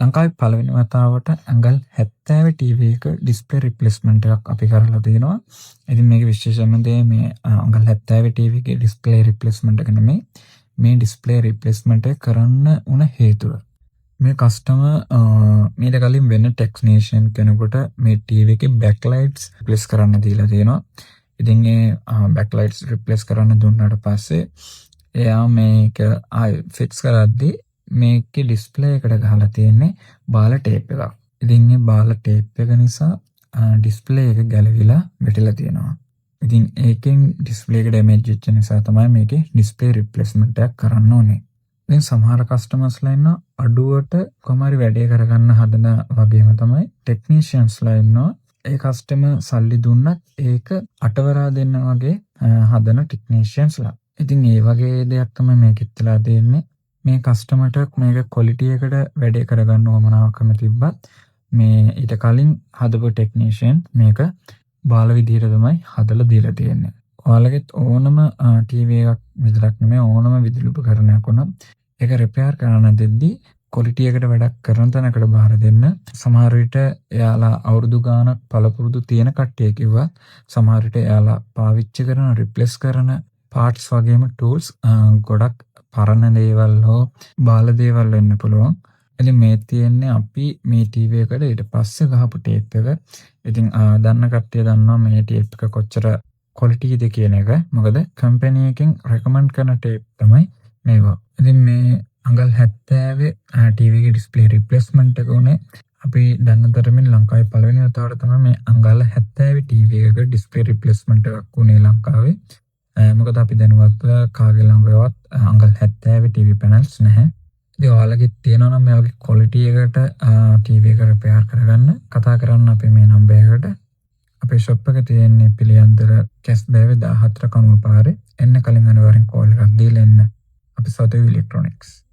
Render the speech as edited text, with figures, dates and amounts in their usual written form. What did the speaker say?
ලංකාවේ පළවෙනි වතාවට අඟල් 70 ටීවී එක ඩිස්ප්ලේ රිප්ලේස්මන්ට් එකක් අපි කරලා තියෙනවා. ඉතින් මේකේ විශේෂම දේ මේ අඟල් 70 ටීවී එකේ ඩිස්ප්ලේ රිප්ලේස්මන්ට් එක නෙමෙයි. මේ ඩිස්ප්ලේ රිප්ලේස්මන්ට් එක කරන්න උන හේතුව. මේ කස්ටමර් මීට කලින් වෙන ටෙක්නීෂියන් කෙනෙකුට මේ ටීවී එකේ බෑක්ලයිට්ස් රිප්ලේස් කරන්න දීලා තියෙනවා. ඉතින් ඒ බෑක්ලයිට්ස් රිප්ලේස් කරන්න දුන්නාට පස්සේ එයා මේක ආයෙ ෆික්ස් කරද්දී මේකේ ඩිස්ප්ලේ එකට ගහලා තියෙන්නේ බාල ටේප් එකක්. ඉතින් මේ බාල ටේප් එක නිසා ඩිස්ප්ලේ එක ගැලවිලා වැටිලා තියෙනවා. ඉතින් ඒකෙන් ඩිස්ප්ලේ එක ඩැමේජ් වෙච්ච නිසා තමයි මේකේ ඩිස්ප්ලේ රිප්ලේස්මන්ට් එකක් කරන්න ඕනේ. ඉතින් සමහර කස්ටමර්ස්ලා ඉන්නවා අඩුවට කොහමරි වැඩේ කරගන්න හදන වගේම තමයි ටෙක්නීෂියන්ස්ලා ඉන්නවා. ඒ කස්ටමර් සල්ලි දුන්නත් ඒක අටවරා දෙන්න වගේ හදන ටෙක්නීෂියන්ස්ලා. ඉතින් ඒ වගේ දෙයක් තමයි මේකෙත් වෙලා තියෙන්නේ. මේ කස්ටමර්ට මේක ක්වොලිටි එකට වැඩේ කරගන්න උවමනාවක්ම තිබ්බත් මේ ඊට කලින් හදපු ටෙක්නීෂියන් මේක බාල විදිහට තමයි හදලා දීලා තියෙන්නේ. ඔයාලගෙත් ඕනම ටීවී එකක් විතරක් නෙමෙයි ඕනම විදුලි උපකරණයක් වුණත් ඒක රිපෙයාර් කරන්න දෙද්දී ක්වොලිටි එකට වැඩක් කරන තැනකට බාර දෙන්න. සමහර විට එයාලා අවුරුදු ගාණක් පළපුරුදු තියෙන කට්ටිය කිව්වා සමහර විට එයාලා පාවිච්චි කරන රිප්ලේස් කරන පාර්ට්ස් වගේම ටූල්ස් ගොඩක් පරණ දේවල් හෝ බාල දේවල් වෙන්න පුළුවන්. ඉතින් මේ තියෙන්නේ අපි මේ ටීවී එකට ඊට පස්සේ ගහපු ටේප් එක. ඉතින් දන්න කට්ටිය දන්නවා මේ ටේප් එක කොච්චර ක්වොලිටිද කියන එක. මොකද කම්පැනි එකෙන් රෙකමන්ඩ් කරන ටේප් තමයි මේවා. ඉතින් මේ අඟල් 70 ටීවී එකේ ඩිස්ප්ලේ රිප්ලේස්මන්ට් එක උනේ අපි දන්න තරමින් ලංකාවේ පළවෙනි වතාවට තමයි මේ අඟල් 70 ටීවී එකක ඩිස්ප්ලේ රිප්ලේස්මන්ට් එකක් උනේ ලංකාවේ. මොකද අපි දැනුවත් කාගේ ළඟවත් අඟල් 70 ටීවී පැනල්ස් නැහැ. ඉතින් ඔයාලගෙත් තියෙනවා නම් මේ වගේ ක්වොලිටි එකට ටීවී එක රිපෙයාර් කරගන්න කතා කරන්න අපේ මේ නම්බර් එකට. අපේ ෂොප් එක තියෙන්නේ පිළියන්දල කැස්බෑවේ 14 කනුව පාරේ. එන්න කලින් අනිවාර්යෙන් කෝල් එකක් දීලා එන්න. අපි සතුයි ඉලෙක්ට්‍රොනික්ස්